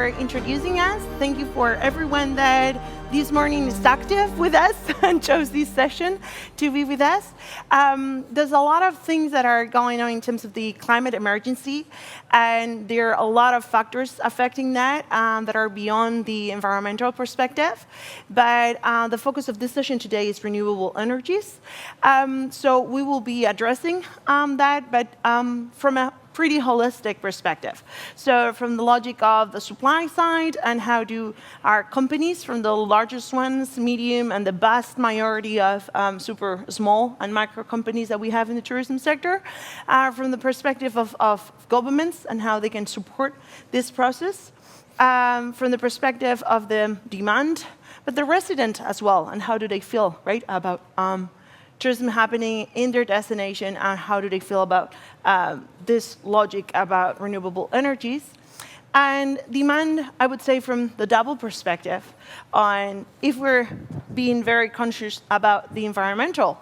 for introducing us. Thank you for everyone that this morning is active with us and chose this session to be with us. There's a lot of things that are going on in terms of the climate emergency, and there are a lot of factors affecting that that are beyond the environmental perspective. But the focus of this session today is renewable energies. So we will be addressing that, but from a pretty holistic perspective. So from the logic of the supply side and how do our companies, from the largest ones, medium, and the vast majority of super small and micro companies that we have in the tourism sector, from the perspective of governments and how they can support this process, from the perspective of the demand, but the resident as well, and how do they feel, right, about tourism happening in their destination, and how do they feel about this logic about renewable energies. And demand, I would say, from the double perspective on if we're being very conscious about the environmental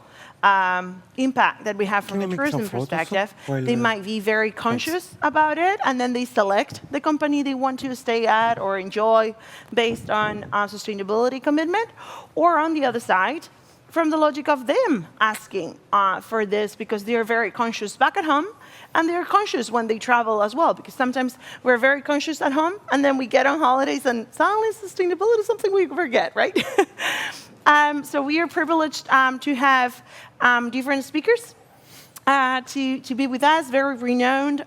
impact that we have from a tourism perspective, they might be very conscious about it, and then they select the company they want to stay at or enjoy based on sustainability commitment. Or on the other side, from the logic of them asking for this because they're very conscious back at home, and they're conscious when they travel as well, because sometimes we're very conscious at home, and then we get on holidays, and suddenly sustainability is something we forget, right? So we are privileged to have different speakers to be with us, very renowned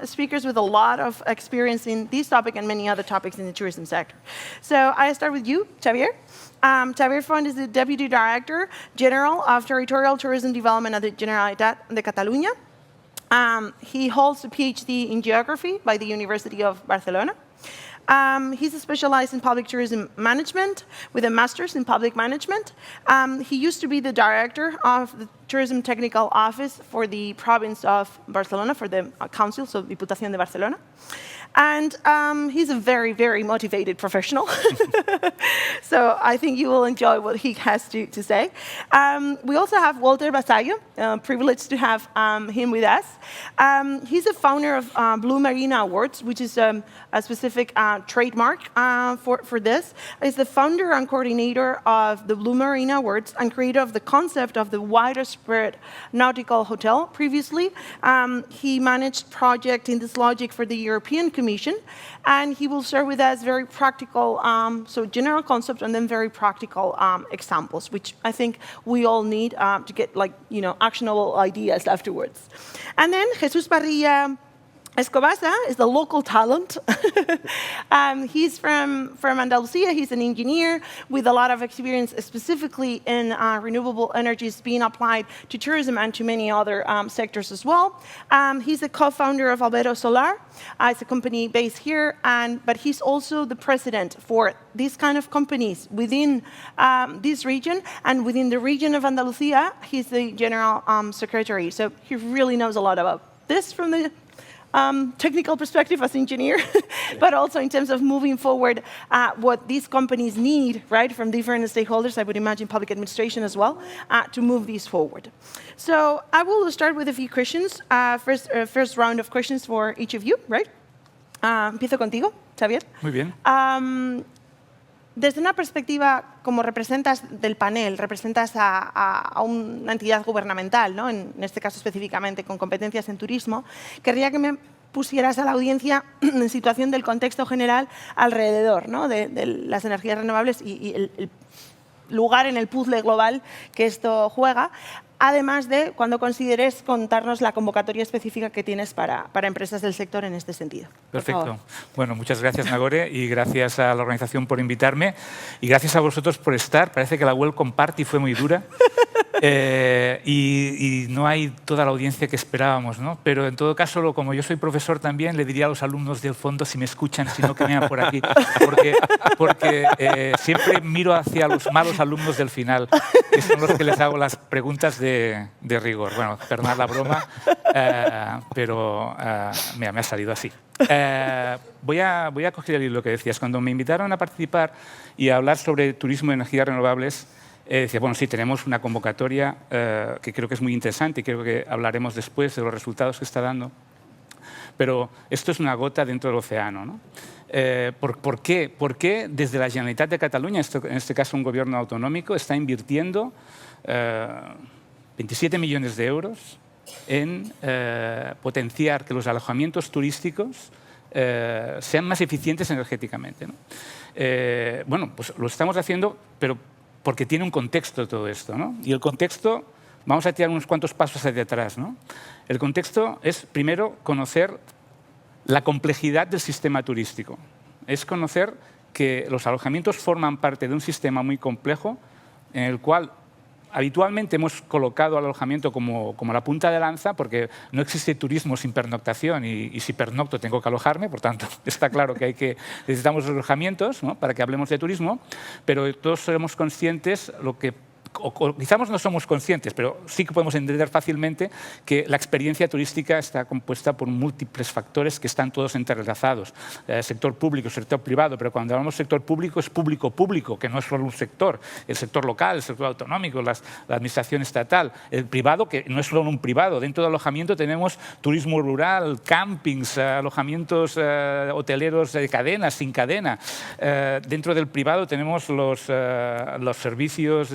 speakers with a lot of experience in this topic and many other topics in the tourism sector. So I start with you, Xavier. Xavier Font is the Deputy Director General of Territorial Tourism Development at the Generalitat de Catalunya. He holds a PhD in Geography by the University of Barcelona. He's specialized in public tourism management with a master's in public management. He used to be the director of the Tourism Technical Office for the province of Barcelona, for the council, so Diputación de Barcelona. And he's a very, very motivated professional. So I think you will enjoy what he has to say. We also have Walter Basayo, privileged to have him with us. He's the founder of Blue Marina Awards, which is a specific trademark for this. He's the founder and coordinator of the Blue Marina Awards and creator of the concept of the widespread nautical hotel. Previously, he managed project in this logic for the European Commission, and he will share with us very practical, so general concept and then very practical examples, which I think we all need to get actionable ideas afterwards. And then Jesus Parrilla Escobaza is the local talent. He's from Andalusia. He's an engineer with a lot of experience specifically in renewable energies being applied to tourism and to many other sectors as well. He's a co-founder of Albero Solar. It's a company based here, but he's also the president for these kind of companies within this region, and within the region of Andalusia, he's the general secretary. So he really knows a lot about this from the technical perspective as engineer, but also in terms of moving forward what these companies need, right, from different stakeholders, I would imagine public administration as well, to move these forward. So I will start with a few questions, first round of questions for each of you, right? Empiezo contigo, Xavier. Muy bien. Desde una perspectiva, como representas del panel, representas a una entidad gubernamental, ¿no? En este caso específicamente con competencias en turismo, querría que me pusieras a la audiencia en situación del contexto general alrededor, ¿no? de las energías renovables y el lugar en el puzzle global que esto juega. Además de, cuando consideres, contarnos la convocatoria específica que tienes para empresas del sector en este sentido. Perfecto. Bueno, muchas gracias, Nagore, y gracias a la organización por invitarme. Y gracias a vosotros por estar. Parece que la welcome party fue muy dura. Y no hay toda la audiencia que esperábamos, ¿no? Pero en todo caso, como yo soy profesor también, le diría a los alumnos del fondo, si me escuchan, si no, que vean por aquí. Porque siempre miro hacia los malos alumnos del final, que son los que les hago las preguntas de rigor. Bueno, perdonad la broma, pero me ha salido así. Voy a coger el hilo que decías. Cuando me invitaron a participar y a hablar sobre turismo y energías renovables, decía, bueno, sí, tenemos una convocatoria que creo que es muy interesante y creo que hablaremos después de los resultados que está dando, pero esto es una gota dentro del océano, ¿no? ¿Por qué? Porque desde la Generalitat de Cataluña, en este caso un gobierno autonómico, está invirtiendo 27 millones de euros en potenciar que los alojamientos turísticos sean más eficientes energéticamente, ¿no? Bueno, pues lo estamos haciendo, pero porque tiene un contexto todo esto, ¿no? Y el contexto, vamos a tirar unos cuantos pasos hacia atrás, ¿no? El contexto es, primero, conocer la complejidad del sistema turístico. Es conocer que los alojamientos forman parte de un sistema muy complejo en el cual habitualmente hemos colocado al alojamiento como la punta de lanza, porque no existe turismo sin pernoctación y si pernocto tengo que alojarme, por tanto, está claro que necesitamos alojamientos, ¿no?, para que hablemos de turismo, pero todos somos conscientes o quizás no somos conscientes, pero sí que podemos entender fácilmente que la experiencia turística está compuesta por múltiples factores que están todos entrelazados. Sector público, sector privado, pero cuando hablamos de sector público es público-público, que no es solo un sector, el sector local, el sector autonómico, la administración estatal, el privado, que no es solo un privado. Dentro del alojamiento tenemos turismo rural, campings, alojamientos hoteleros de cadena, sin cadena. Dentro del privado tenemos los servicios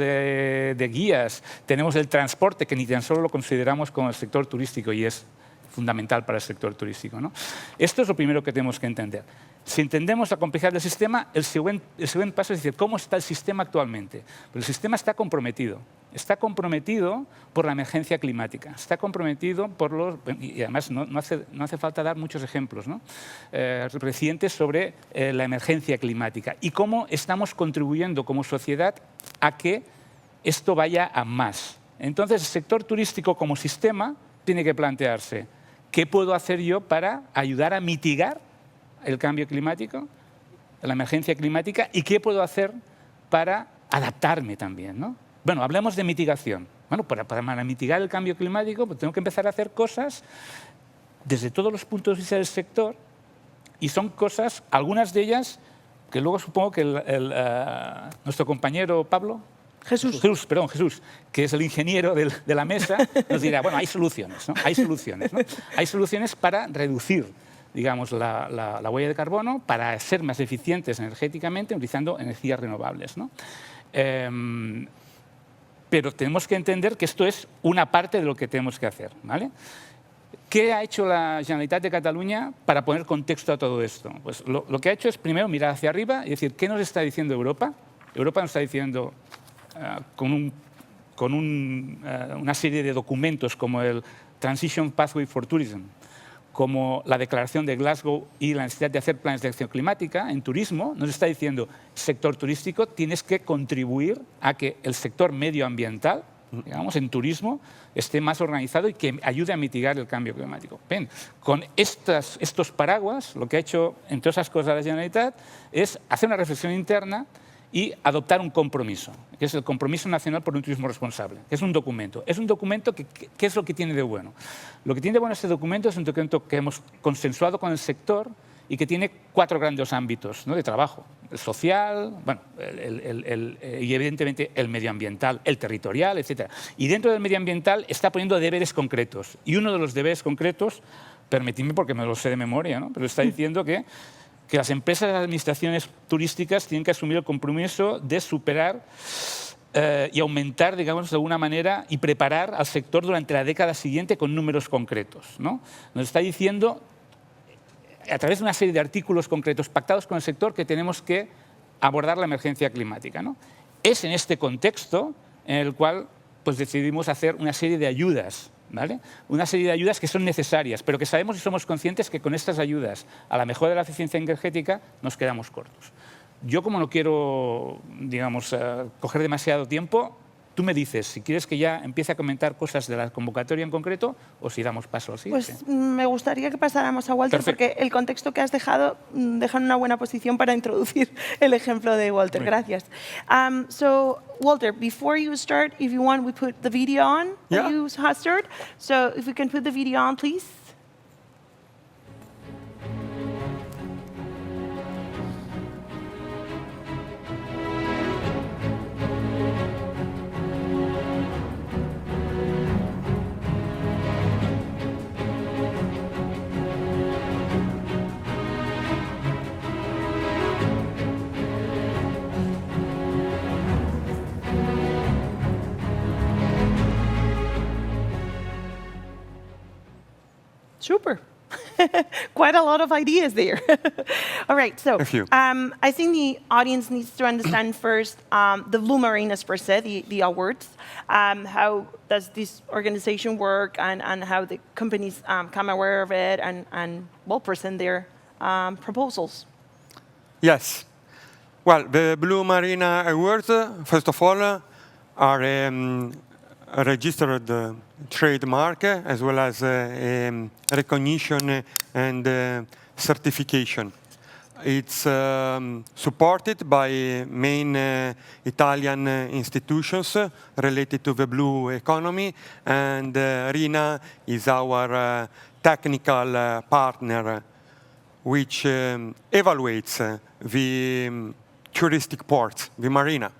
de guías, tenemos el transporte, que ni tan solo lo consideramos como el sector turístico y es fundamental para el sector turístico, ¿no? Esto es lo primero que tenemos que entender. Si entendemos la complejidad del sistema, el siguiente paso es decir, ¿cómo está el sistema actualmente? Pues el sistema está comprometido por la emergencia climática, está comprometido por los... Y además no hace falta dar muchos ejemplos, ¿no?, recientes sobre la emergencia climática y cómo estamos contribuyendo como sociedad a que esto vaya a más. Entonces, el sector turístico como sistema tiene que plantearse ¿qué puedo hacer yo para ayudar a mitigar el cambio climático, la emergencia climática, y qué puedo hacer para adaptarme también, ¿no? Bueno, hablemos de mitigación. Bueno, para mitigar el cambio climático pues tengo que empezar a hacer cosas desde todos los puntos de vista del sector y son cosas, algunas de ellas, que luego supongo que nuestro compañero Pablo... Jesús, que es el ingeniero de la mesa, nos dirá, bueno, hay soluciones, ¿no? Hay soluciones, ¿no? Hay soluciones para reducir, digamos, la huella de carbono, para ser más eficientes energéticamente utilizando energías renovables, ¿no? Pero tenemos que entender que esto es una parte de lo que tenemos que hacer, ¿vale? ¿Qué ha hecho la Generalitat de Cataluña para poner contexto a todo esto? Pues lo que ha hecho es primero mirar hacia arriba y decir, ¿qué nos está diciendo Europa? Europa nos está diciendo... con una serie de documentos como el Transition Pathway for Tourism, como la Declaración de Glasgow y la necesidad de hacer planes de acción climática en turismo, nos está diciendo, sector turístico, tienes que contribuir a que el sector medioambiental, digamos, en turismo, esté más organizado y que ayude a mitigar el cambio climático. Bien, con estos paraguas, lo que ha hecho, entre otras cosas, la Generalitat, es hacer una reflexión interna y adoptar un compromiso, que es el Compromiso Nacional por un Turismo Responsable, que es un documento. Es un documento que, ¿qué es lo que tiene de bueno? Lo que tiene de bueno este documento es un documento que hemos consensuado con el sector y que tiene 4 grandes ámbitos, ¿no?, de trabajo. El social, bueno, y evidentemente el medioambiental, el territorial, etc. Y dentro del medioambiental está poniendo deberes concretos. Y uno de los deberes concretos, permitidme porque me lo sé de memoria, ¿no?, pero está diciendo que las empresas y las administraciones turísticas tienen que asumir el compromiso de superar y aumentar, digamos, de alguna manera, y preparar al sector durante la década siguiente con números concretos, ¿no? Nos está diciendo, a través de una serie de artículos concretos pactados con el sector, que tenemos que abordar la emergencia climática, ¿no? Es en este contexto en el cual pues, decidimos hacer una serie de ayudas, ¿vale? Una serie de ayudas que son necesarias, pero que sabemos y somos conscientes que con estas ayudas a la mejora de la eficiencia energética nos quedamos cortos. Yo, como no quiero, digamos, coger demasiado tiempo, tú me dices si quieres que ya empiece a comentar cosas de la convocatoria en concreto o si damos paso al siguiente. Pues me gustaría que pasáramos a Walter, Perfecto. porque el contexto que has dejado deja en una buena posición para introducir el ejemplo de Walter. Gracias. So, Walter, before you start, if you want, we put the video on that you have started. So, if we can put the video on, please. Super. Quite a lot of ideas there. All right, so A few. I think the audience needs to understand first the Blue Marinas per se, the awards. How does this organization work, and how the companies come aware of it and will present their proposals? Yes. Well, the Blue Marina Awards, first of all, are a registered trademark as well as recognition and certification. It's supported by main Italian institutions related to the blue economy, and RINA is our technical partner, which evaluates the touristic ports, the marina.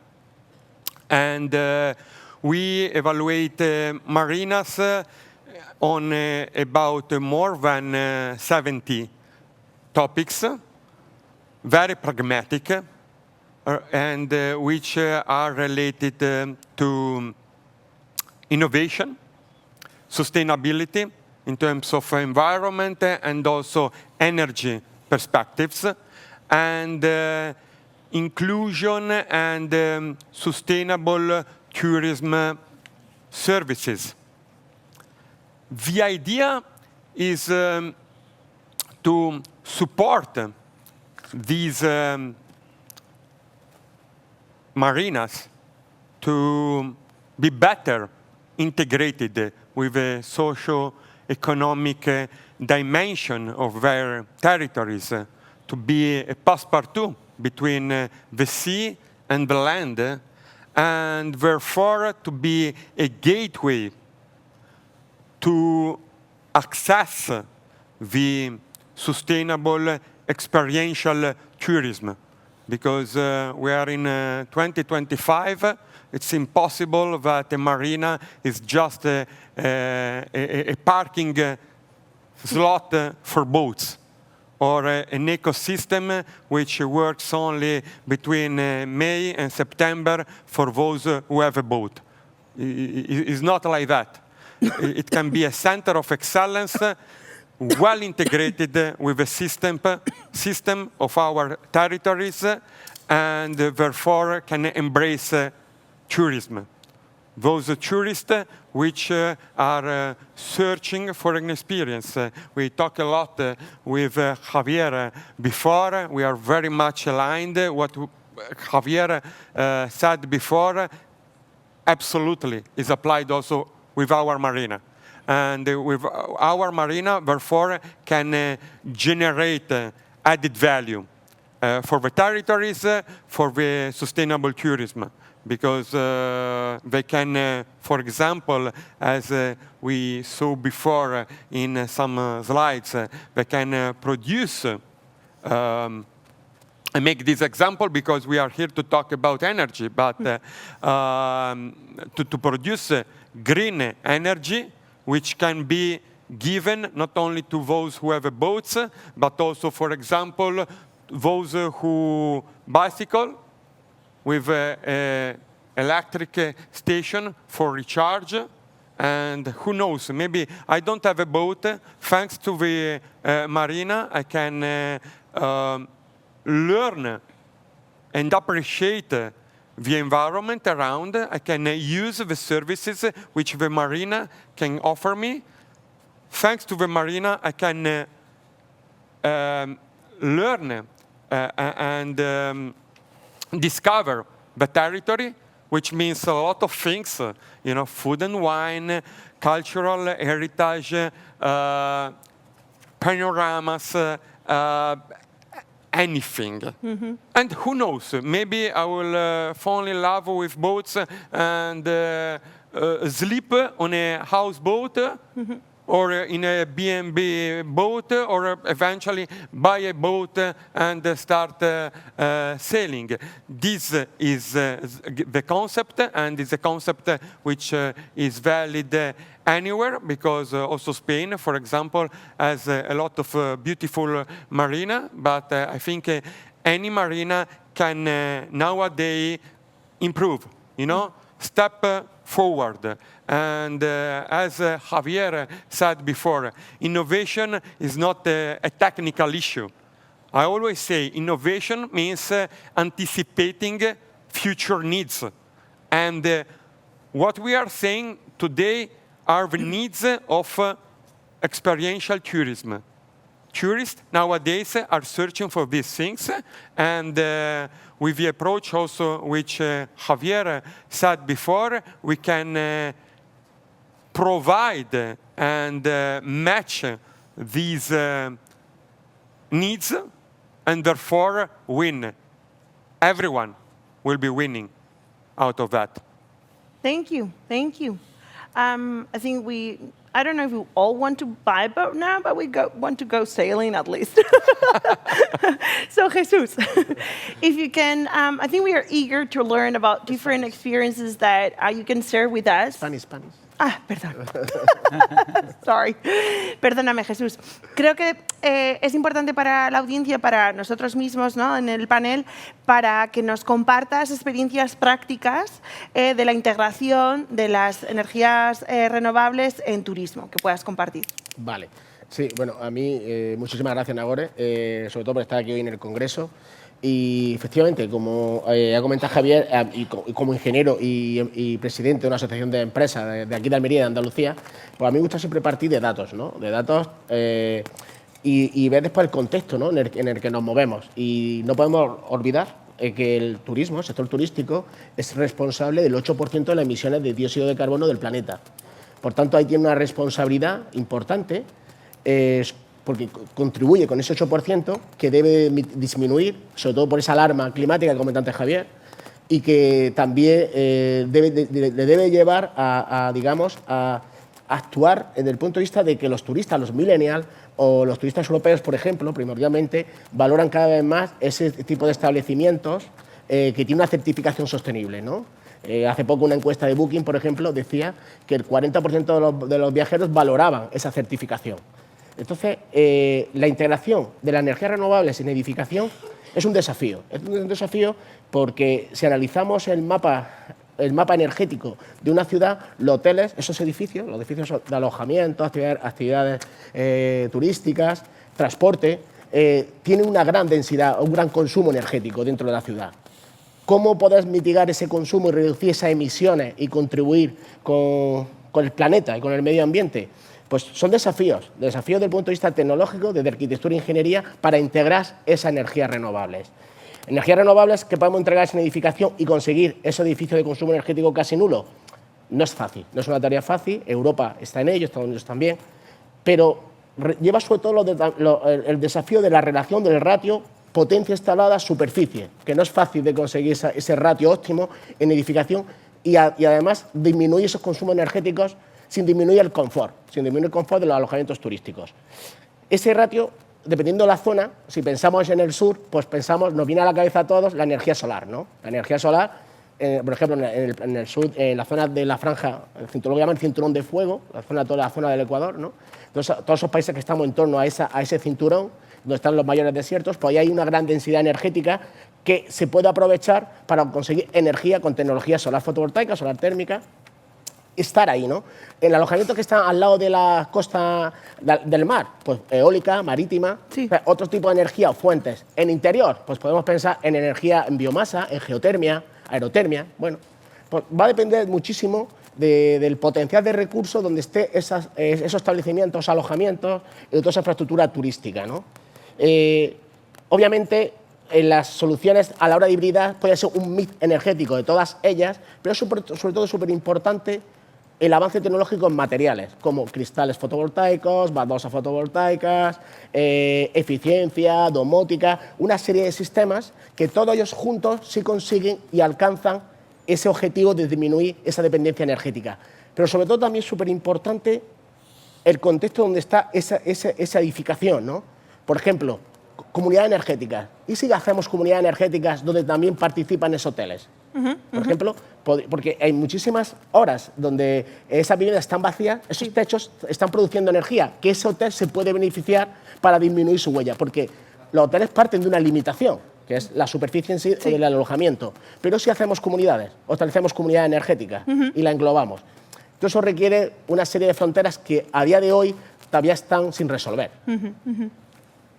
And we evaluate marinas on about more than 70 topics, very pragmatic, and which are related to innovation, sustainability in terms of environment and also energy perspectives, and inclusion and sustainable tourism services. The idea is to support these marinas to be better integrated with the socio-economic dimension of their territories, to be a passepartout between the sea and the land, and therefore to be a gateway to access the sustainable experiential tourism. Because we are in 2025, it's impossible that a marina is just a parking slot for boats, or an ecosystem which works only between May and September for those who have a boat. It's not like that. It can be a center of excellence, well integrated with the system of our territories, and therefore can embrace tourism. Those tourists which are searching for an experience. We talk a lot with Javier before. We are very much aligned. What Javier said before absolutely is applied also with our marina. And with our marina, therefore, can generate added value for the territories, for the sustainable tourism. Because they can, for example, as we saw before in some slides, they can produce, I make this example because we are here to talk about energy, but to produce green energy, which can be given not only to those who have boats, but also, for example, those who bicycle, with an electric station for recharge. And who knows, maybe I don't have a boat. Thanks to the marina, I can learn and appreciate the environment around. I can use the services which the marina can offer me. Thanks to the marina, I can learn and discover the territory, which means a lot of things, food and wine, cultural heritage, panoramas, anything. Mm-hmm. And who knows, maybe I will fall in love with boats and sleep on a houseboat, mm-hmm, or in a B&B boat, or eventually buy a boat and start sailing. This is the concept, and it's a concept which is valid anywhere, because also Spain, for example, has a lot of beautiful marina, but I think any marina can nowadays improve, step forward. And as Javier said before, innovation is not a technical issue. I always say innovation means anticipating future needs. And what we are saying today are the needs of experiential tourism. Tourists nowadays are searching for these things, and with the approach also which Javier said before, we can provide and match these needs, and therefore win. Everyone will be winning out of that. Thank you. Thank you. I think I don't know if we all want to buy a boat now, but we want to go sailing at least. So, Jesus, if you can, I think we are eager to learn about different experiences that you can share with us. Spanish. Ah, perdón. Sorry. Perdóname, Jesús. Creo que es importante para la audiencia, para nosotros mismos, ¿no?, en el panel, para que nos compartas experiencias prácticas de la integración de las energías renovables en turismo, que puedas compartir. Vale. Sí, bueno, a mí muchísimas gracias, Nagore, sobre todo por estar aquí hoy en el Congreso. Y efectivamente, como ha comentado Javier, y como ingeniero y presidente de una asociación de empresas de aquí de Almería, de Andalucía, pues a mí me gusta siempre partir de datos, ¿no? De datos y ver después el contexto, ¿no?, en el que nos movemos. Y no podemos olvidar que el turismo, el sector turístico, es responsable del 8% de las emisiones de dióxido de carbono del planeta. Por tanto, ahí tiene una responsabilidad importante, porque contribuye con ese 8% que debe disminuir, sobre todo por esa alarma climática que comentaba antes Javier, y que también le debe llevar digamos, a actuar desde el punto de vista de que los turistas, los millennials o los turistas europeos, por ejemplo, primordialmente, valoran cada vez más ese tipo de establecimientos que tienen una certificación sostenible, ¿no? Hace poco una encuesta de Booking, por ejemplo, decía que el 40% de los viajeros valoraban esa certificación. Entonces, la integración de las energías renovables en edificación es un desafío. Es un desafío porque si analizamos el mapa energético de una ciudad, los hoteles, esos edificios, los edificios de alojamiento, actividades turísticas, transporte, tienen una gran densidad, un gran consumo energético dentro de la ciudad. ¿Cómo podés mitigar ese consumo y reducir esas emisiones y contribuir con el planeta y con el medio ambiente? Pues son desafíos desde el punto de vista tecnológico, desde arquitectura e ingeniería, para integrar esas energías renovables. Energías renovables que podemos entregar en edificación y conseguir ese edificio de consumo energético casi nulo. No es fácil, no es una tarea fácil. Europa está en ello, Estados Unidos también, pero lleva sobre todo el desafío de la relación del ratio potencia instalada-superficie, que no es fácil de conseguir ese ratio óptimo en edificación y además disminuir esos consumos energéticos sin disminuir el confort de los alojamientos turísticos. Ese ratio, dependiendo de la zona, si pensamos en el sur, pues nos viene a la cabeza a todos la energía solar, ¿no? La energía solar, por ejemplo, en el sur, en la zona de la franja, lo que llaman el cinturón de fuego, toda la zona del Ecuador, ¿no? Entonces, todos esos países que estamos en torno a ese cinturón, donde están los mayores desiertos, pues ahí hay una gran densidad energética que se puede aprovechar para conseguir energía con tecnología solar fotovoltaica, solar térmica, estar ahí, ¿no? En alojamientos que están al lado de la costa del mar, pues eólica, marítima, sí. Otro tipo de energía o fuentes. En interior, pues podemos pensar en energía en biomasa, en geotermia, aerotermia. Bueno, pues va a depender muchísimo del potencial de recursos donde esté esos establecimientos, alojamientos y toda esa infraestructura turística, ¿no? Obviamente, en las soluciones a la hora de hibridar puede ser un mix energético de todas ellas, pero sobre todo es súper importante el avance tecnológico en materiales, como cristales fotovoltaicos, baldosas fotovoltaicas, eficiencia, domótica, una serie de sistemas que todos ellos juntos sí consiguen y alcanzan ese objetivo de disminuir esa dependencia energética. Pero sobre todo también es súper importante el contexto donde está esa edificación, ¿no? Por ejemplo, comunidades energéticas. ¿Y si hacemos comunidades energéticas donde también participan esos hoteles? Por ejemplo, porque hay muchísimas horas donde esas viviendas están vacías, esos techos están produciendo energía, que ese hotel se puede beneficiar para disminuir su huella, porque los hoteles parten de una limitación. que es la superficie en sí del alojamiento. Pero si hacemos comunidades, o establecemos comunidades energéticas y la englobamos. Todo eso requiere una serie de fronteras que a día de hoy todavía están sin resolver.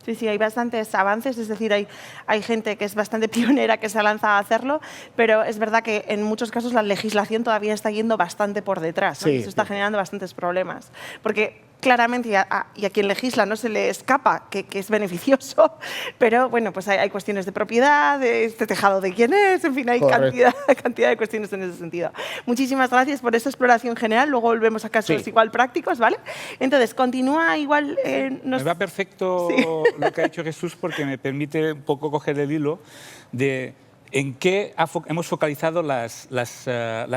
Sí, sí, hay bastantes avances, es decir, hay gente que es bastante pionera que se ha lanzado a hacerlo, pero es verdad que en muchos casos la legislación todavía está yendo bastante por detrás, ¿no? Sí, Eso está generando bastantes problemas, porque claramente y a quien legisla no se le escapa que es beneficioso, pero bueno, pues hay cuestiones de propiedad, de este tejado de quién es, en fin, hay cantidad de cuestiones en ese sentido. Muchísimas gracias por esta exploración general, luego volvemos a casos igual prácticos, ¿vale? Entonces, continúa igual... Me va perfecto lo que ha dicho Jesús porque me permite un poco coger el hilo de en qué hemos focalizado las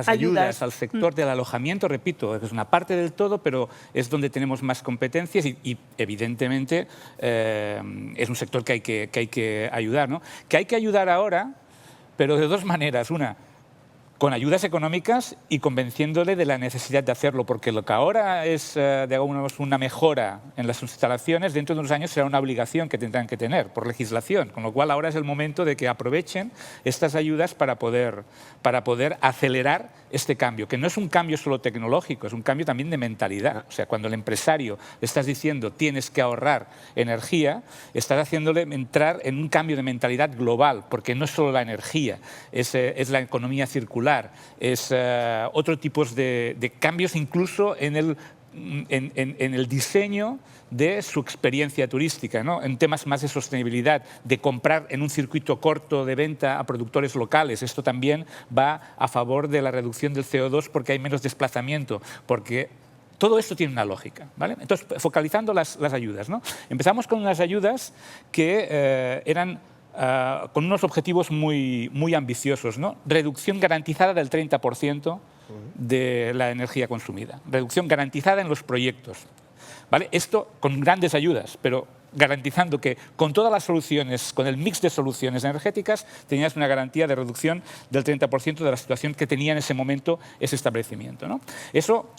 ayudas al sector del alojamiento. Repito, es una parte del todo, pero es donde tenemos más competencias y evidentemente, es un sector que hay que ayudar, ¿no? Que hay que ayudar ahora, pero de dos maneras. Una, con ayudas económicas y convenciéndole de la necesidad de hacerlo, porque lo que ahora es digamos, una mejora en las instalaciones, dentro de unos años será una obligación que tendrán que tener por legislación, con lo cual ahora es el momento de que aprovechen estas ayudas para poder acelerar este cambio, que no es un cambio solo tecnológico, es un cambio también de mentalidad. O sea, cuando el empresario le estás diciendo tienes que ahorrar energía, estás haciéndole entrar en un cambio de mentalidad global, porque no es solo la energía, es la economía circular, es otro tipo de cambios incluso en el diseño de su experiencia turística, ¿no? En temas más de sostenibilidad, de comprar en un circuito corto de venta a productores locales. Esto también va a favor de la reducción del CO2 porque hay menos desplazamiento, porque todo esto tiene una lógica, ¿vale? Entonces, focalizando las ayudas, ¿no? Empezamos con unas ayudas que eran con unos objetivos muy ambiciosos, ¿no? Reducción garantizada del 30% de la energía consumida. Reducción garantizada en los proyectos, ¿vale? Esto con grandes ayudas, pero garantizando que con todas las soluciones, con el mix de soluciones energéticas, tenías una garantía de reducción del 30% de la situación que tenía en ese momento ese establecimiento, ¿no? Eso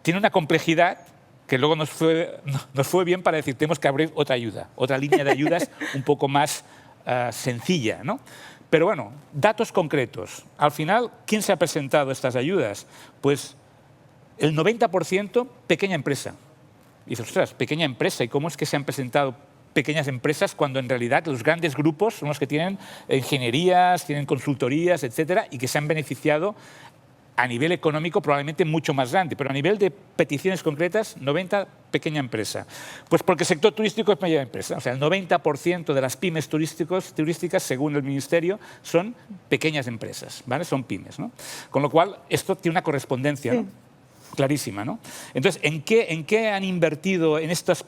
tiene una complejidad que luego nos fue bien para decir, tenemos que abrir otra ayuda, otra línea de ayudas un poco más sencilla, ¿no? Pero bueno, datos concretos. Al final, ¿quién se ha presentado estas ayudas? Pues el 90% pequeña empresa. Y dices, ostras, pequeña empresa, ¿y cómo es que se han presentado pequeñas empresas cuando en realidad los grandes grupos son los que tienen ingenierías, tienen consultorías, etcétera, y que se han beneficiado a nivel económico probablemente mucho más grande, pero a nivel de peticiones concretas, 90 pequeña empresa. Pues porque el sector turístico es pequeña empresa. O sea, el 90% de las pymes turísticas, según el Ministerio, son pequeñas empresas, ¿vale? Son pymes, ¿no? Con lo cual, esto tiene una correspondencia, ¿no? Clarísima, ¿no? Entonces, ¿en qué han invertido en estos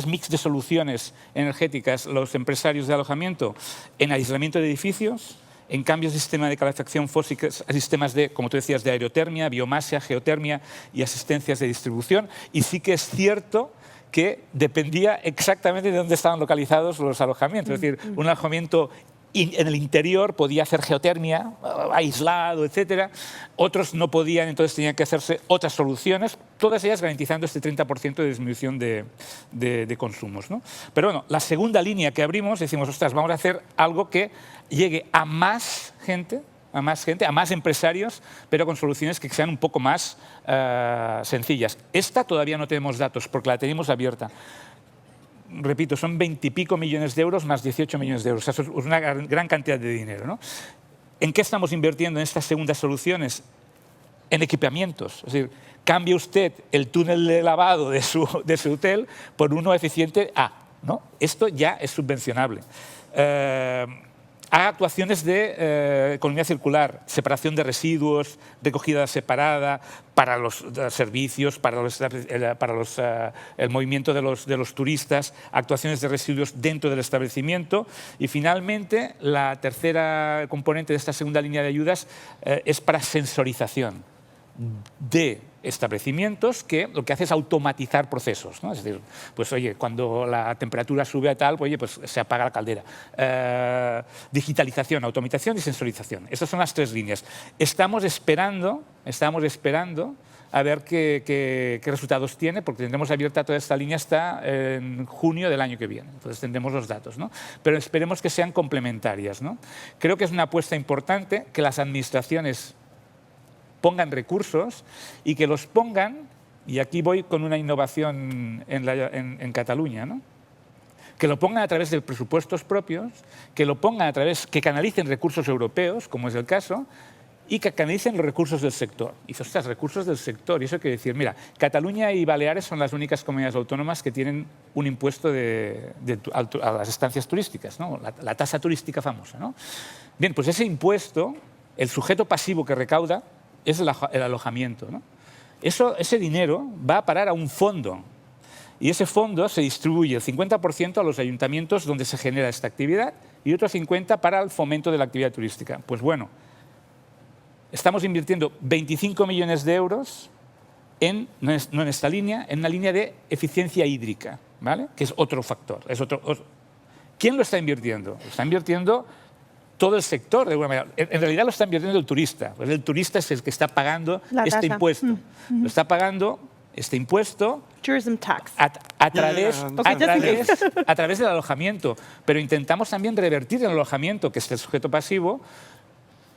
mix de soluciones energéticas los empresarios de alojamiento? En aislamiento de edificios, en cambios de sistema de calefacción fósicos a sistemas de, como tú decías, de aerotermia, biomasa, geotermia y asistencias de distribución. Y sí que es cierto que dependía exactamente de dónde estaban localizados los alojamientos. Es decir, un alojamiento en el interior podía hacer geotermia, aislado, etcétera. Otros no podían, entonces tenían que hacerse otras soluciones, todas ellas garantizando este 30% de disminución de consumos, ¿no? Pero bueno, la segunda línea que abrimos, decimos, ostras, vamos a hacer algo que llegue a más gente, a más empresarios, pero con soluciones que sean un poco más sencillas. Esta todavía no tenemos datos porque la tenemos abierta. Repito, son 20 y pico millones de euros más 18 millones de euros. O sea, es una gran cantidad de dinero, ¿no? ¿En qué estamos invirtiendo en estas segundas soluciones? En equipamientos. Es decir, cambie usted el túnel de lavado de su hotel por uno eficiente A, ¿no? Esto ya es subvencionable. Haga actuaciones de economía circular, separación de residuos, recogida separada, para los servicios, para el movimiento de los turistas, actuaciones de residuos dentro del establecimiento. Y finalmente, la tercera componente de esta segunda línea de ayudas es para sensorización de establecimientos que lo que hace es automatizar procesos, ¿no? Es decir, pues oye, cuando la temperatura sube a tal, pues, oye, pues se apaga la caldera. Digitalización, automatización y sensorización. Estas son las tres líneas. Estamos esperando a ver qué resultados tiene, porque tendremos abierta toda esta línea hasta en junio del año que viene. Entonces tendremos los datos, ¿no? Pero esperemos que sean complementarias, ¿no? Creo que es una apuesta importante que las administraciones pongan recursos y que los pongan, y aquí voy con una innovación en Cataluña, ¿no? Que lo pongan a través de presupuestos propios, que lo pongan a través, que canalicen recursos europeos, como es el caso, y que canalicen los recursos del sector. Y dices, ostras, recursos del sector. Y eso quiere decir, mira, Cataluña y Baleares son las únicas comunidades autónomas que tienen un impuesto a las estancias turísticas, ¿no? La tasa turística famosa, ¿no? Bien, pues ese impuesto, el sujeto pasivo que recauda es el alojamiento, ¿no? Ese dinero va a parar a un fondo. Y ese fondo se distribuye el 50% a los ayuntamientos donde se genera esta actividad y otro 50% para el fomento de la actividad turística. Pues bueno, estamos invirtiendo 25 millones de euros no en esta línea, en una línea de eficiencia hídrica, ¿vale? Que es otro factor. ¿Quién lo está invirtiendo? Lo está invirtiendo todo el sector, de alguna manera. En realidad lo está invirtiendo el turista. Pues el turista es el que está pagando este impuesto. Lo está pagando este impuesto Tourism tax. a través del alojamiento. Pero intentamos también revertir en el alojamiento, que es el sujeto pasivo,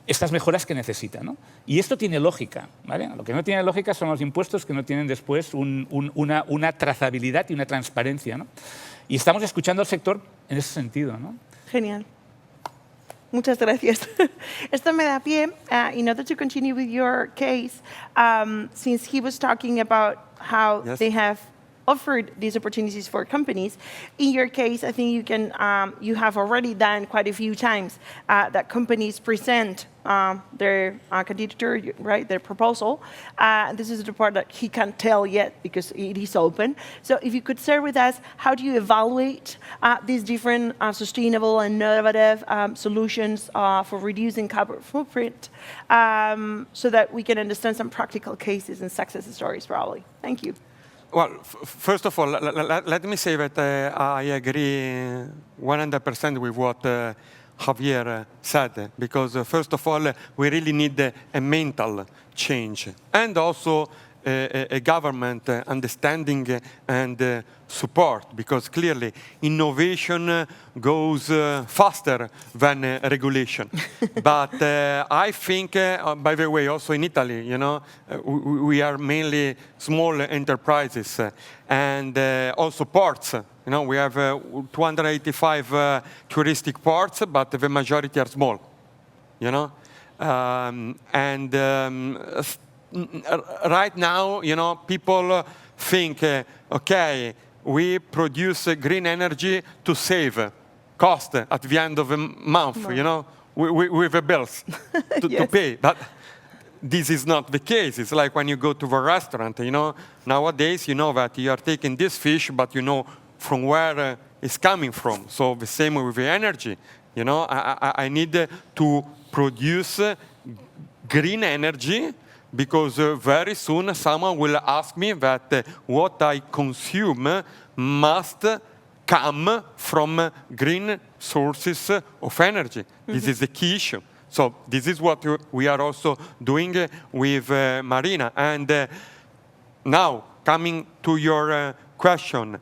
estas mejoras que necesita, ¿no? Y esto tiene lógica, ¿vale? Lo que no tiene lógica son los impuestos que no tienen después una trazabilidad y una transparencia, ¿no? Y estamos escuchando al sector en ese sentido, ¿no? Genial. Muchas gracias. Esto me da pie, in order to continue with your case, since he was talking about how Yes. they have offered these opportunities for companies. In your case, I think you have already done quite a few times that companies present their candidature, right, their proposal. This is the part that he can't tell yet because it is open. So if you could share with us, how do you evaluate these different sustainable and innovative solutions for reducing carbon footprint so that we can understand some practical cases and success stories probably? Thank you. Well, first of all, let me say that I agree 100% with what Javier said, because first of all, we really need a mental change and also a government understanding and support, because clearly innovation goes faster than regulation. But I think, by the way, also in Italy, you know, we are mainly small enterprises and also ports. You know, we have 285 touristic ports, but the majority are small. You know, right now, you know, people think, okay, we produce green energy to save cost at the end of the month, you know, with the bills to pay. But this is not the case. It's like when you go to a restaurant, you know, nowadays you know that you are taking this fish, but you know from where it's coming from. So the same with the energy. You know, I need to produce green energy, because very soon someone will ask me that what I consume must come from green sources of energy. Mm-hmm. This is the key issue. So this is what we are also doing with Marina. And now, coming to your question,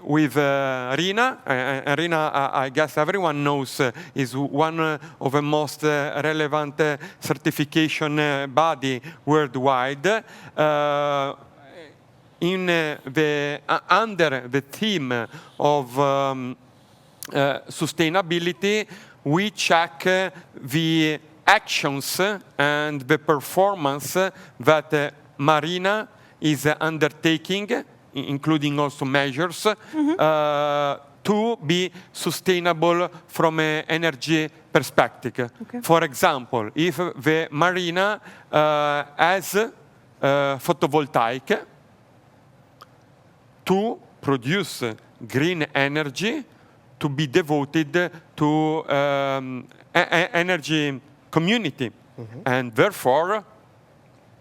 with Rina, Rina, I guess everyone knows, is one of the most relevant certification body worldwide. Under the theme of sustainability, we check the actions and the performance that Marina is undertaking, including also measures, to be sustainable from an energy perspective. Okay. For example, if the marina has photovoltaic to produce green energy to be devoted to energy community. Mm-hmm. And therefore,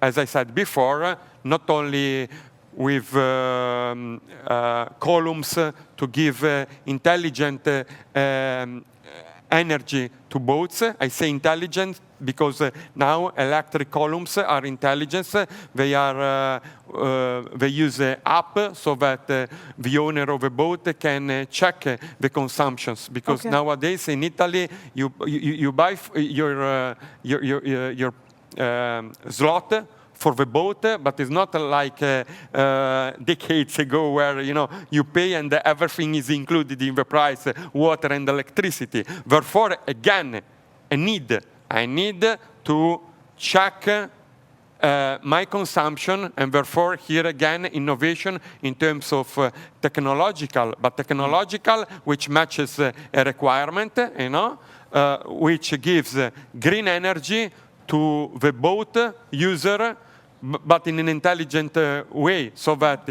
as I said before, not only with columns to give intelligent energy to boats. I say intelligent because now electric columns are intelligent. They use an app so that the owner of a boat can check the consumptions. Because nowadays in Italy, you buy your slot for the boat, but it's not like decades ago where you pay and everything is included in the price, water and electricity. Therefore, again, I need to check my consumption, and therefore here again innovation in terms of technological which matches a requirement, which gives green energy to the boat user, but in an intelligent way, so that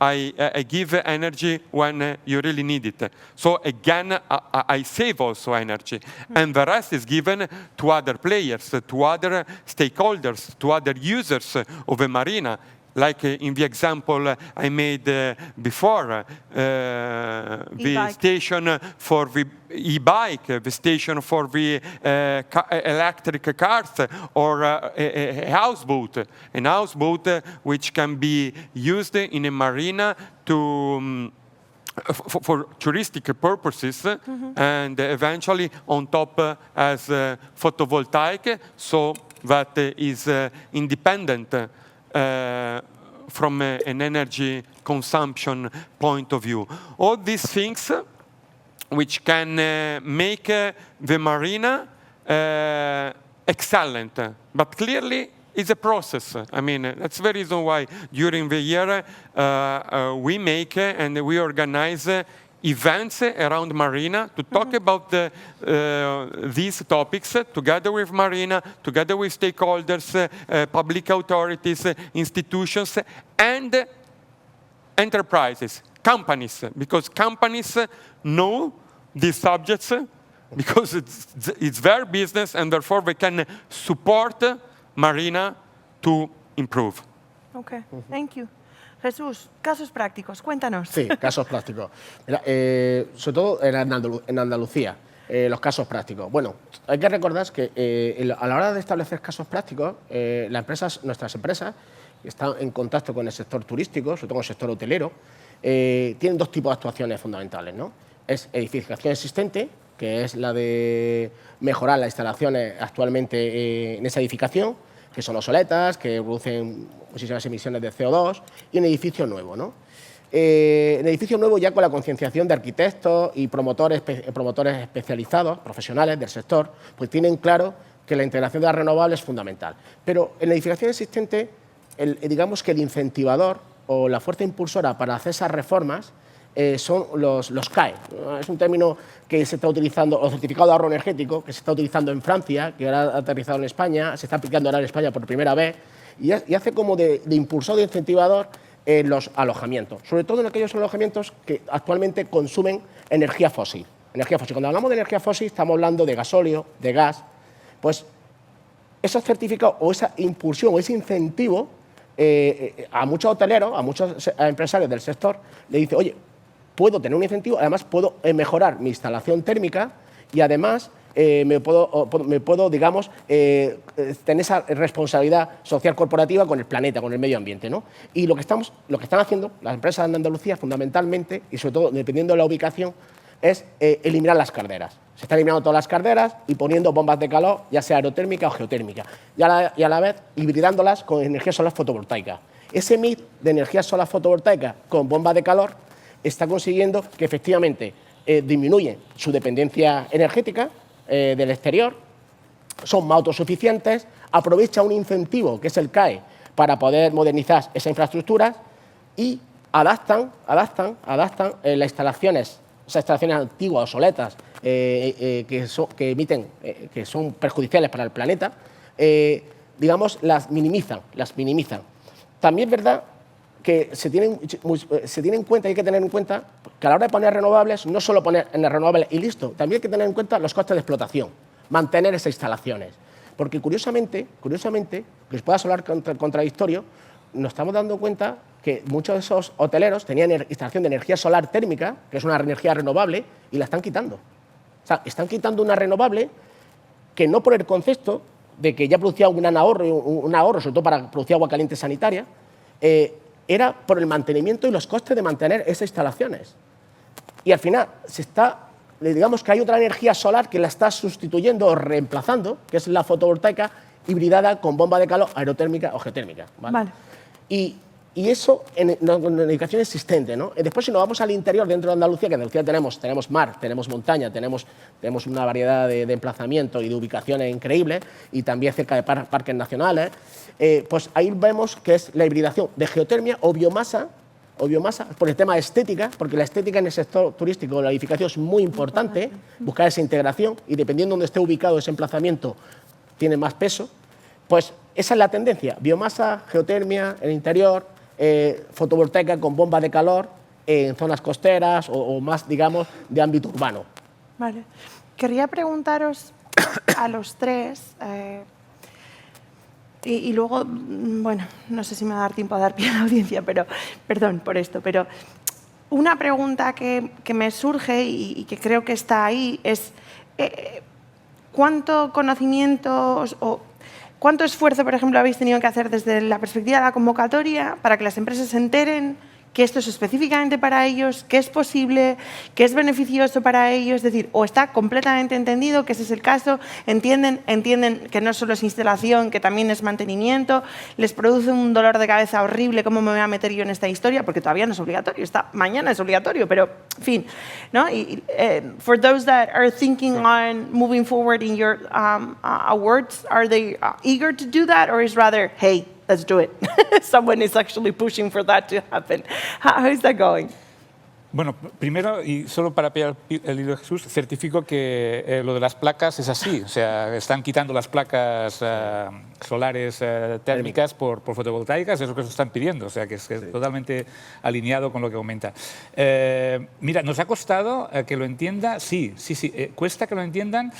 I give energy when you really need it. So again, I save also energy, and the rest is given to other players, to other stakeholders, to other users of a marina. Like in the example I made before, the station for the e-bike, the station for the electric cars, or a houseboat. An houseboat which can be used in a marina for touristic purposes, and eventually on top as photovoltaic, so that is independent from an energy consumption point of view. All these things which can make the marina excellent, but clearly it's a process. I mean, that's the reason why during the year we make and we organize events around marina to talk about these topics together with marina, together with stakeholders, public authorities, institutions, and enterprises, companies, because companies know these subjects because it's their business, and therefore they can support marina to improve. Okay, thank you. Jesús, casos prácticos, cuéntanos. Sí, casos prácticos. Mira, sobre todo en Andalucía, los casos prácticos. Bueno, hay que recordar que a la hora de establecer casos prácticos, nuestras empresas que están en contacto con el sector turístico, sobre todo con el sector hotelero, tienen dos tipos de actuaciones fundamentales, ¿no? Es edificación existente, que es la de mejorar las instalaciones actualmente en esa edificación, que son obsoletas, que producen muchísimas emisiones de CO2, y un edificio nuevo, ¿no? En edificio nuevo ya con la concienciación de arquitectos y promotores especializados, profesionales del sector, pues tienen claro que la integración de las renovables es fundamental. Pero en la edificación existente, digamos que el incentivador o la fuerza impulsora para hacer esas reformas son los CAE. Es un término que se está utilizando, o certificado de ahorro energético, que se está utilizando en Francia, que ahora ha aterrizado en España, se está aplicando ahora en España por primera vez, y hace como de impulsor, de incentivador en los alojamientos, sobre todo en aquellos alojamientos que actualmente consumen energía fósil. Cuando hablamos de energía fósil estamos hablando de gasóleo, de gas, pues esos certificados o esa impulsión o ese incentivo a muchos hoteleros, a muchos empresarios del sector, le dice, oye, puedo tener un incentivo, además puedo mejorar mi instalación térmica y además me puedo digamos, tener esa responsabilidad social corporativa con el planeta, con el medio ambiente, ¿no? Y lo que están haciendo las empresas de Andalucía fundamentalmente, y sobre todo dependiendo de la ubicación, es eliminar las calderas. Se están eliminando todas las calderas y poniendo bombas de calor, ya sea aerotérmica o geotérmica, y a la vez hibridándolas con energía solar fotovoltaica. Ese mix de energía solar fotovoltaica con bombas de calor está consiguiendo que efectivamente disminuye su dependencia energética del exterior, son más autosuficientes, aprovechan un incentivo que es el CAE para poder modernizar esa infraestructura y adaptan las instalaciones, esas instalaciones antiguas, obsoletas, que son perjudiciales para el planeta, digamos, las minimizan. También es verdad que se tiene en cuenta, hay que tener en cuenta que a la hora de poner renovables, no solo poner en renovables y listo, también hay que tener en cuenta los costes de explotación, mantener esas instalaciones. Porque curiosamente, que os pueda sonar contradictorio, nos estamos dando cuenta que muchos de esos hoteleros tenían instalación de energía solar térmica, que es una energía renovable, y la están quitando. O sea, están quitando una renovable que no por el concepto de que ya producía un ahorro, sobre todo para producir agua caliente sanitaria, era por el mantenimiento y los costes de mantener esas instalaciones. Y al final digamos que hay otra energía solar que la está sustituyendo o reemplazando, que es la fotovoltaica hibridada con bomba de calor aerotérmica o geotérmica. ¿Vale? Y eso en la edificación existente, ¿no? Después, si nos vamos al interior, dentro de Andalucía, que en Andalucía tenemos mar, tenemos montaña, tenemos una variedad de emplazamientos y de ubicaciones increíbles, y también cerca de parques nacionales, pues ahí vemos que es la hibridación de geotermia o biomasa, por el tema de estética, porque la estética en el sector turístico, la edificación es muy importante, buscar esa integración, y dependiendo de dónde esté ubicado ese emplazamiento, tiene más peso. Pues esa es la tendencia, biomasa, geotermia en el interior, fotovoltaica con bomba de calor en zonas costeras o más, digamos, de ámbito urbano. Vale. Quería preguntaros a los tres, y luego, bueno, no sé si me va a dar tiempo a dar pie a la audiencia, pero perdón por esto, pero una pregunta que me surge y que creo que está ahí es ¿cuánto conocimiento o cuánto esfuerzo, por ejemplo, habéis tenido que hacer desde la perspectiva de la convocatoria para que las empresas se enteren que esto es específicamente para ellos, que es posible, que es beneficioso para ellos? Es decir, o está completamente entendido que ese es el caso, entienden que no solo es instalación, que también es mantenimiento, les produce un dolor de cabeza horrible cómo me voy a meter yo en esta historia, porque todavía no es obligatorio, mañana es obligatorio, pero en fin, ¿no? For those that are thinking on moving forward in your awards, are they eager to do that, or is rather, hey, let's do it? Someone is actually pushing for that to happen. How is that going? Bueno, primero, y solo para pillar el hilo de Jesús, certifico que lo de las placas es así. O sea, están quitando las placas solares térmicas por fotovoltaicas, es lo que se están pidiendo. O sea, que es totalmente alineado con lo que comenta. Mira, nos ha costado que lo entienda, sí, cuesta que lo entiendan.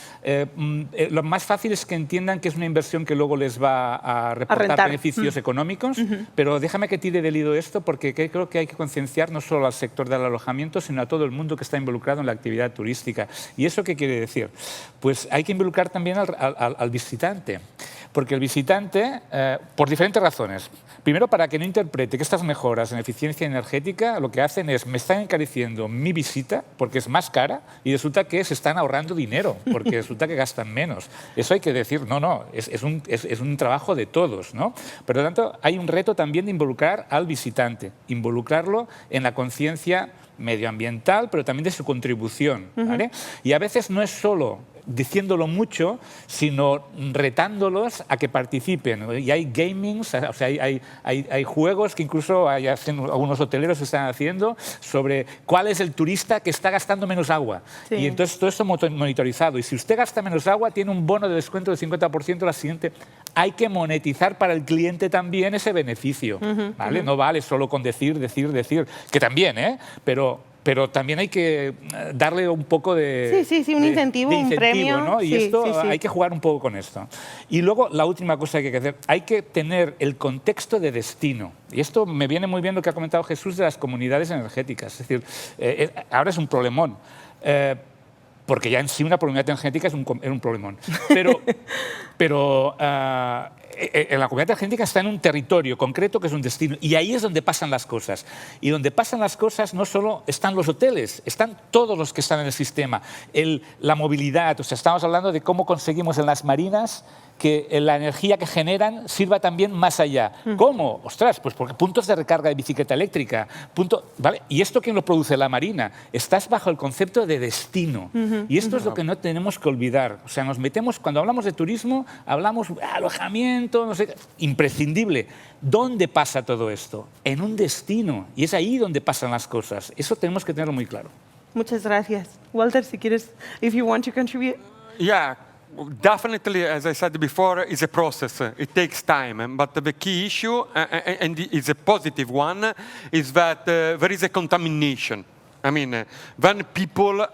Lo más fácil es que entiendan que es una inversión que luego les va a reportar beneficios económicos, pero déjame que tire del hilo esto, porque creo que hay que concienciar no solo al sector del alojamiento, sino a todo el mundo que está involucrado en la actividad turística. ¿Y eso qué quiere decir? Pues hay que involucrar también al visitante, porque el visitante, por diferentes razones. Primero, para que no interprete que estas mejoras en eficiencia energética lo que hacen es, me están encareciendo mi visita porque es más cara y resulta que se están ahorrando dinero porque resulta que gastan menos. Eso hay que decir, no, es un trabajo de todos, ¿no? Por lo tanto, hay un reto también de involucrar al visitante, involucrarlo en la conciencia medioambiental, pero también de su contribución, ¿vale? Y a veces no es solo diciéndolo mucho, sino retándolos a que participen. Y hay gamings, o sea, hay juegos que incluso algunos hoteleros están haciendo sobre cuál es el turista que está gastando menos agua. Sí. Y entonces todo esto monitorizado. Y si usted gasta menos agua, tiene un bono de descuento del 50% la siguiente. Hay que monetizar para el cliente también ese beneficio, ¿vale? No vale solo con decir, que también, pero también hay que darle un poco de... Sí, un incentivo, un premio, ¿no? Y esto hay que jugar un poco con esto. Y luego la última cosa que hay que hacer, hay que tener el contexto de destino. Y esto me viene muy bien lo que ha comentado Jesús de las comunidades energéticas. Es decir, ahora es un problemón. Porque ya en sí una comunidad energética es un problemón. Pero la comunidad energética está en un territorio concreto que es un destino. Y ahí es donde pasan las cosas. Y donde pasan las cosas no solo están los hoteles, están todos los que están en el sistema. La movilidad, o sea, estamos hablando de cómo conseguimos en las marinas que la energía que generan sirva también más allá. ¿Cómo? Ostras, pues porque puntos de recarga de bicicleta eléctrica, ¿vale? ¿Y esto quién lo produce? La marina. Estás bajo el concepto de destino. Y esto es lo que no tenemos que olvidar. O sea, nos metemos, cuando hablamos de turismo, hablamos de alojamiento, no sé, imprescindible. ¿Dónde pasa todo esto? En un destino. Y es ahí donde pasan las cosas. Eso tenemos que tenerlo muy claro. Muchas gracias. Walter, si quieres, if you want to contribute. Yeah. Definitely, as I said before, it's a process. It takes time. But the key issue, and it's a positive one, is that there is a contamination. I mean, when people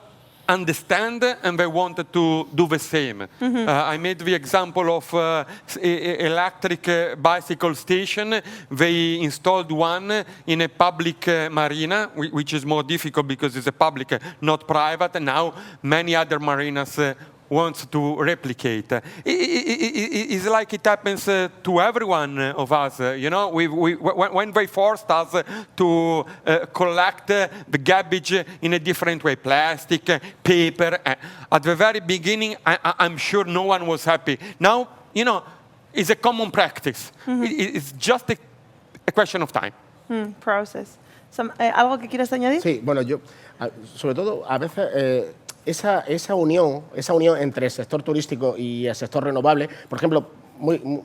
understand and they want to do the same. I made the example of electric bicycle station. They installed one in a public marina, which is more difficult because it's a public, not private. And now many other marinas wants to replicate. It's like it happens to everyone of us. You know, when they forced us to collect the garbage in a different way, plastic, paper. At the very beginning, I'm sure no one was happy. Now, you know, it's a common practice. It's just a question of time. Process. ¿Algo que quieras añadir? Sí, bueno, yo, sobre todo, a veces esa unión entre el sector turístico y el sector renovable, por ejemplo,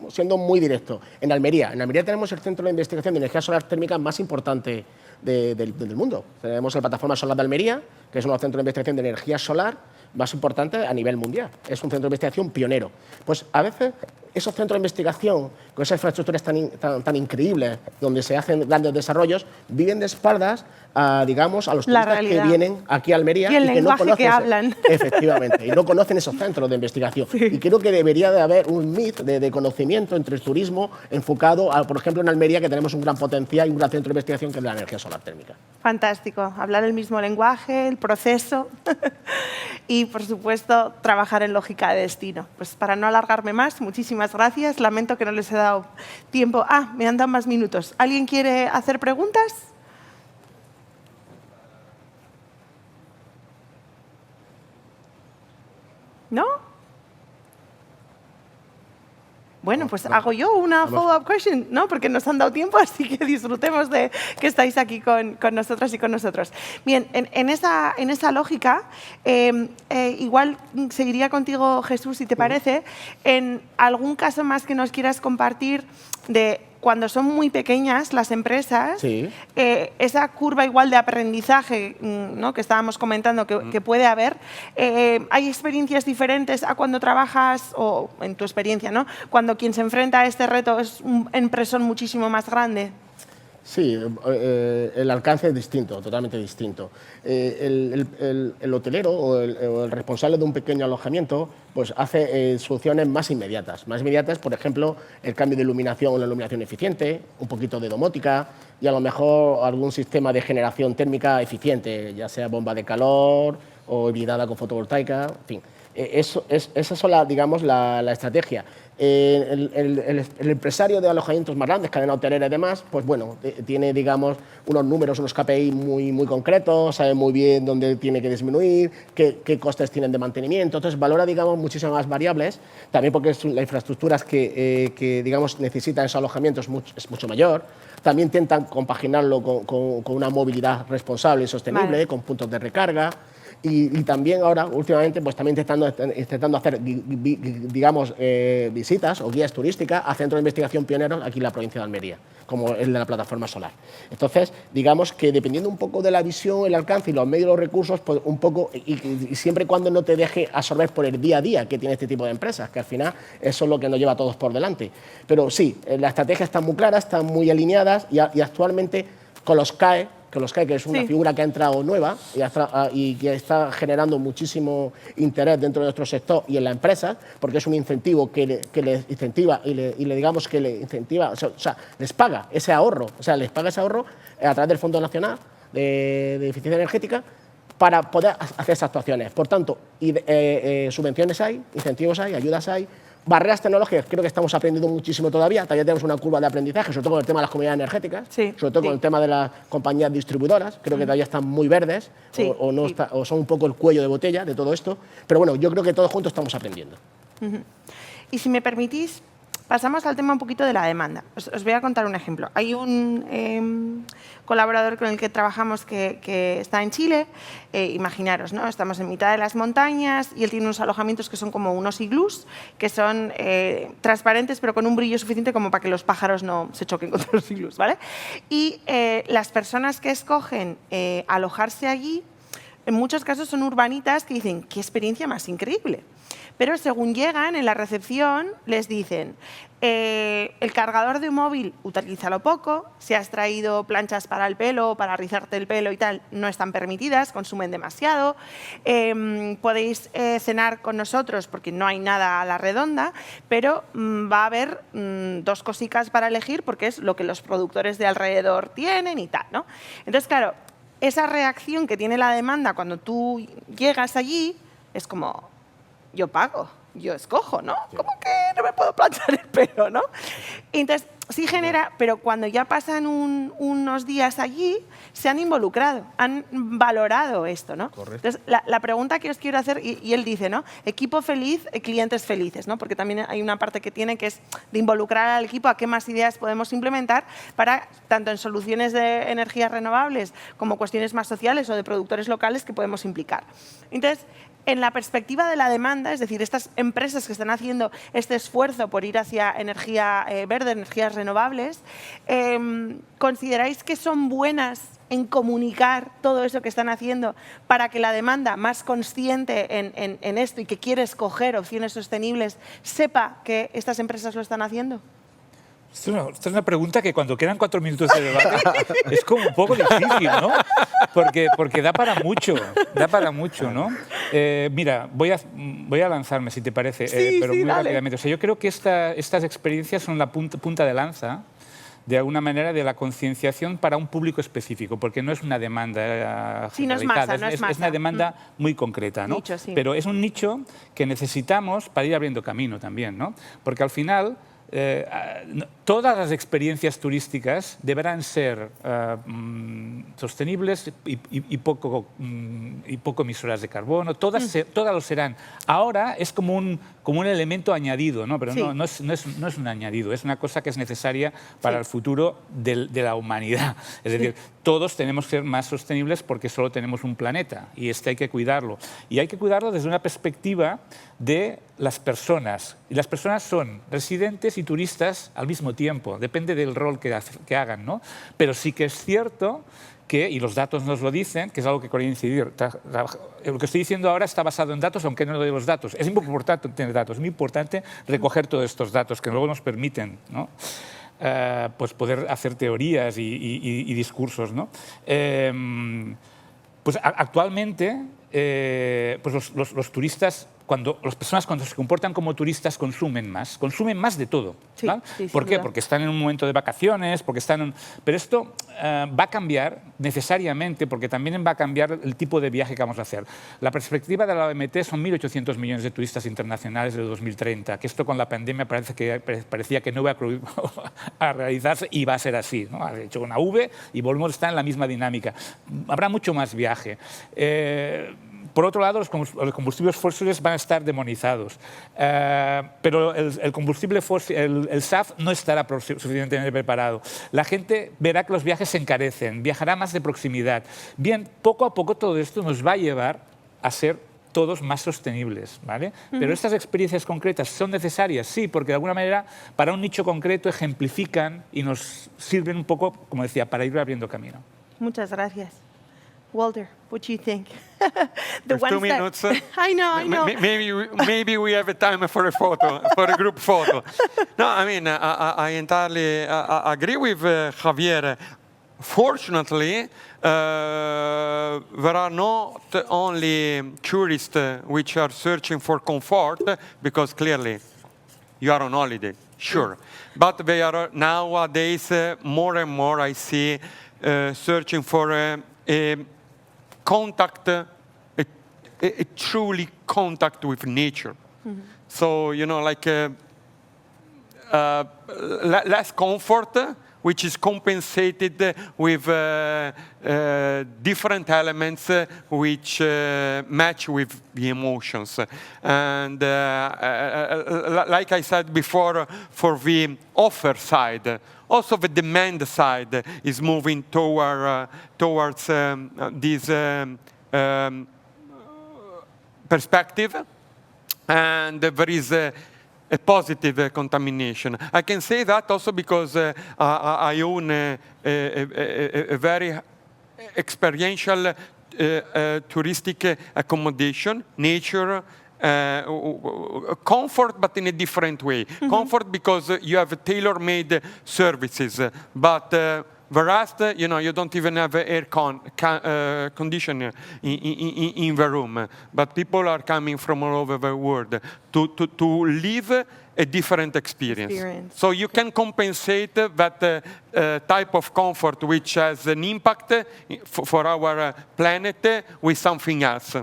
siendo muy directo, en Almería tenemos el centro de investigación de energía solar térmica más importante del mundo. Tenemos la plataforma solar de Almería, que es uno de los centros de investigación de energía solar más importantes a nivel mundial. Es un centro de investigación pionero. Pues a veces esos centros de investigación, con esas infraestructuras tan increíbles, donde se hacen grandes desarrollos, viven de espaldas a los turistas que vienen aquí a Almería y el que lenguaje no conocen que hablan. Efectivamente, y no conocen esos centros de investigación. Sí. Y creo que debería de haber un mix de conocimiento entre el turismo enfocado, por ejemplo, en Almería, que tenemos un gran potencial y un gran centro de investigación que es la energía solar térmica. Fantástico. Hablar el mismo lenguaje, el proceso y, por supuesto, trabajar en lógica de destino. Pues para no alargarme más, muchísimas gracias. Lamento que no les he dado tiempo. Me han dado más minutos. ¿Alguien quiere hacer preguntas? ¿No? Bueno, pues hago yo una follow-up question, ¿no? Porque nos han dado tiempo, así que disfrutemos de que estáis aquí con nosotras y con nosotros. Bien, en esa lógica, igual seguiría contigo, Jesús, si te parece, en algún caso más que nos quieras compartir de cuando son muy pequeñas las empresas, sí. Esa curva igual de aprendizaje, ¿no?, que estábamos comentando que puede haber, ¿hay experiencias diferentes a cuando trabajas, o en tu experiencia, ¿no?, cuando quien se enfrenta a este reto es un empresón muchísimo más grande? Sí, el alcance es distinto, totalmente distinto. El hotelero o el responsable de un pequeño alojamiento pues hace soluciones más inmediatas. Más inmediatas, por ejemplo, el cambio de iluminación o la iluminación eficiente, un poquito de domótica y a lo mejor algún sistema de generación térmica eficiente, ya sea bomba de calor o hibridada con fotovoltaica, en fin. Esa es la estrategia. El empresario de alojamientos más grandes, cadena hotelera y demás, pues bueno, tiene, digamos, unos números, unos KPI muy concretos, sabe muy bien dónde tiene que disminuir, qué costes tienen de mantenimiento, entonces valora, digamos, muchísimas más variables, también porque la infraestructura que digamos, necesita esos alojamientos es mucho mayor. También intentan compaginarlo con una movilidad responsable y sostenible, con puntos de recarga. Y también ahora, últimamente, pues también intentando hacer, digamos, visitas o guías turísticas a centros de investigación pioneros aquí en la provincia de Almería, como el de la plataforma solar. Entonces, digamos que dependiendo un poco de la visión, el alcance y los medios y los recursos, pues un poco, y siempre y cuando no te deje absorber por el día a día que tiene este tipo de empresas, que al final eso es lo que nos lleva a todos por delante. Pero sí, la estrategia está muy clara, están muy alineadas y actualmente con los CAE, que es una figura que ha entrado nueva y que está generando muchísimo interés dentro de nuestro sector y en la empresa, porque es un incentivo que les incentiva y digamos que le incentiva, o sea, les paga ese ahorro, a través del Fondo Nacional de Eficiencia Energética para poder hacer esas actuaciones. Por tanto, subvenciones hay, incentivos hay, ayudas hay. Barreras tecnológicas, creo que estamos aprendiendo muchísimo todavía tenemos una curva de aprendizaje, sobre todo con el tema de las comunidades energéticas, sobre todo con el tema de las compañías distribuidoras, creo que todavía están muy verdes o son un poco el cuello de botella de todo esto, pero bueno, yo creo que todos juntos estamos aprendiendo. Y si me permitís, pasamos al tema un poquito de la demanda. Os voy a contar un ejemplo. Hay un colaborador con el que trabajamos que está en Chile. Imaginaros, ¿no? Estamos en mitad de las montañas y él tiene unos alojamientos que son como unos iglús, que son transparentes pero con un brillo suficiente como para que los pájaros no se choquen contra los iglús, ¿vale? Y las personas que escogen alojarse allí, en muchos casos son urbanitas que dicen, qué experiencia más increíble. Pero según llegan en la recepción, les dicen, el cargador de un móvil, utilízalo poco, si has traído planchas para el pelo, para rizarte el pelo y tal, no están permitidas, consumen demasiado, podéis cenar con nosotros porque no hay nada a la redonda, pero va a haber dos cositas para elegir porque es lo que los productores de alrededor tienen y tal, ¿no? Entonces, claro, esa reacción que tiene la demanda cuando tú llegas allí es como... yo pago, yo escojo, ¿no? ¿Cómo que no me puedo planchar el pelo, no? Entonces, sí genera, pero cuando ya pasan unos días allí, se han involucrado, han valorado esto, ¿no? Correcto. Entonces, la pregunta que os quiero hacer, y él dice, ¿no? Equipo feliz, clientes felices, ¿no? Porque también hay una parte que tiene que es de involucrar al equipo a qué más ideas podemos implementar para, tanto en soluciones de energías renovables como cuestiones más sociales o de productores locales que podemos implicar. Entonces, en la perspectiva de la demanda, es decir, estas empresas que están haciendo este esfuerzo por ir hacia energía verde, energías renovables, ¿consideráis que son buenas en comunicar todo eso que están haciendo para que la demanda más consciente en esto y que quiere escoger opciones sostenibles sepa que estas empresas lo están haciendo? Esta es una pregunta que cuando quedan 4 minutos de debate es como un poco difícil, ¿no? Porque da para mucho, ¿no? Mira, voy a lanzarme, si te parece, Sí, pero sí, muy dale. rápidamente. O sea, yo creo que estas experiencias son la punta de lanza, de alguna manera, de la concienciación para un público específico, porque no es una demanda Sí, no es generalizada, masa, no es es masa. una demanda muy concreta, ¿no? Nicho, sí. Pero es un nicho que necesitamos para ir abriendo camino también, ¿no? Porque al final todas las experiencias turísticas deberán ser sostenibles y poco emisoras de carbono. Todas lo serán. Ahora es como un elemento añadido, ¿no? Pero Sí. no es un añadido, es una cosa que es necesaria para el futuro de la humanidad. Es decir, todos tenemos que ser más sostenibles porque solo tenemos un planeta y hay que cuidarlo. Y hay que cuidarlo desde una perspectiva de las personas. Y las personas son residentes y turistas al mismo tiempo, depende del rol que hagan, ¿no? Pero sí que es cierto que, y los datos nos lo dicen, que es algo que quería incidir, lo que estoy diciendo ahora está basado en datos, aunque no doy los datos. Es muy importante tener datos, es muy importante recoger todos estos datos que luego nos permiten, ¿no? Pues poder hacer teorías y discursos, ¿no? Pues actualmente pues los turistas, las personas cuando se comportan como turistas consumen más de todo. Sí, ¿vale? sí, ¿Por sin qué? duda. Porque están en un momento de vacaciones, pero esto va a cambiar necesariamente, porque también va a cambiar el tipo de viaje que vamos a hacer. La perspectiva de la OMT son 1.800 millones de turistas internacionales de 2030, que esto con la pandemia parecía que no iba a realizarse y va a ser así, ¿no? Ha hecho una V y volvemos a estar en la misma dinámica. Habrá mucho más viaje. Por otro lado, los combustibles fósiles van a estar demonizados, pero el combustible fósil, el SAF, no estará suficientemente preparado. La gente verá que los viajes se encarecen, viajará más de proximidad. Bien, poco a poco todo esto nos va a llevar a ser todos más sostenibles, ¿vale? Pero estas experiencias concretas son necesarias, sí, porque de alguna manera para un nicho concreto ejemplifican y nos sirven un poco, como decía, para ir abriendo camino. Muchas gracias. Walter, what do you think? There's 2 minutes. I know. Maybe we have a time for a photo, for a group photo. No, I mean, I entirely agree with Javier. Fortunately, there are not only tourists which are searching for comfort, because clearly you are on holiday, sure. But they are nowadays more and more, I see, searching for a contact, a truly contact with nature. So, you know, like less comfort, which is compensated with different elements which match with the emotions. And like I said before, for the offer side, also the demand side is moving towards this perspective, and there is a positive contamination. I can say that also because I own a very experiential touristic accommodation, nature, comfort, but in a different way. Comfort because you have tailor-made services, but the rest, you know, you don't even have air conditioner in the room. But people are coming from all over the world to live a different experience. So you can compensate that type of comfort which has an impact for our planet with something else.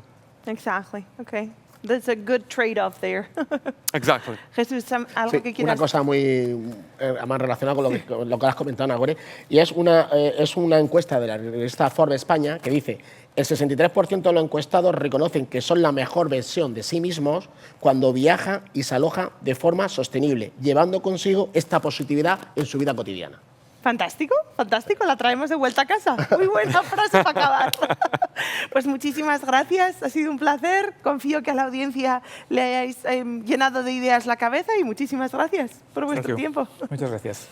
Exactly. Okay. There's a good trade-off there. Exactly. Jesús, algo Sí, que una quieras. cosa muy más relacionada con lo que has comentado, Nagore, y es una encuesta de la revista Forbes España que dice: el 63% de los encuestados reconocen que son la mejor versión de sí mismos cuando viaja y se aloja de forma sostenible, llevando consigo esta positividad en su vida cotidiana. Fantástico, fantástico, la traemos de vuelta a casa. Muy buena frase para acabar. Pues muchísimas gracias, ha sido un placer. Confío que a la audiencia le hayáis llenado de ideas la cabeza y muchísimas gracias por vuestro Thank you. tiempo. Muchas gracias.